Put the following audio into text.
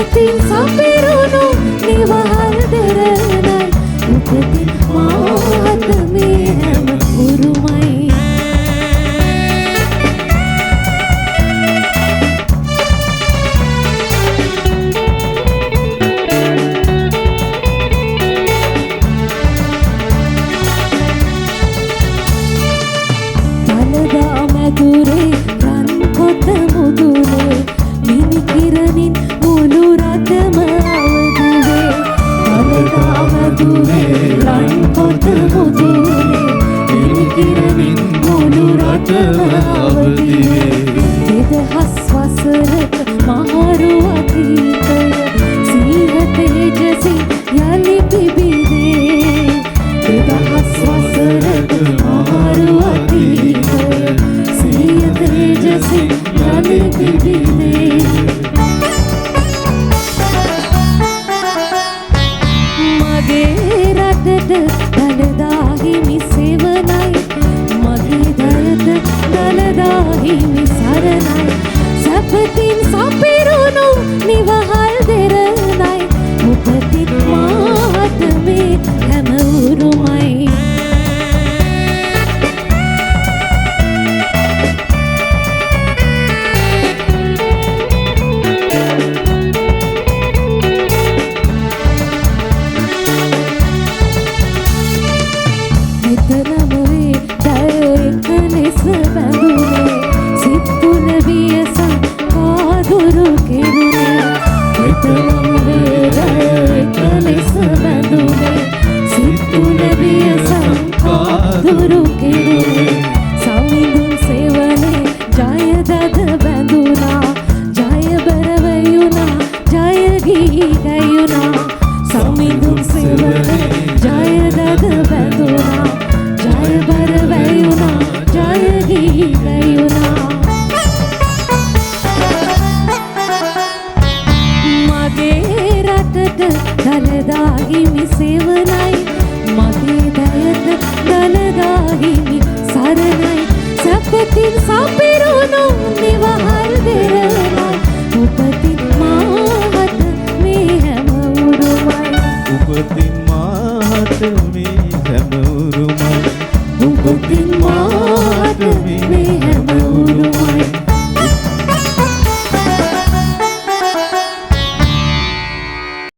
සැපතින් සපිරුණු නිවහල් දෙරණයි උපතින් මාහත මේ හැම උරුමයි මැදුරේ රන් කොට මුදුනේ මිනි කිරණින් මුළු රටම අවදිවේ තලදා මැදුරේ රන් කොට මුදුනේ මිනි කිරණින් මුළු රටම අවදිවේ 2000 වසරක මහරු අතීතය සිහින තේජසින් යලි පිබිදේ 2000 වසරක මහරු අතීතය तेजसी यानी बिबिने मगे रटट दलदाही मि सेवनाई मगे दयत दलदाही मि सरनाई सपतिन सपिरुनु निवहल देरनाई उपतित मात मे හැම උරුමයි දලදාහි මි සේවනයි මගේ දයත දල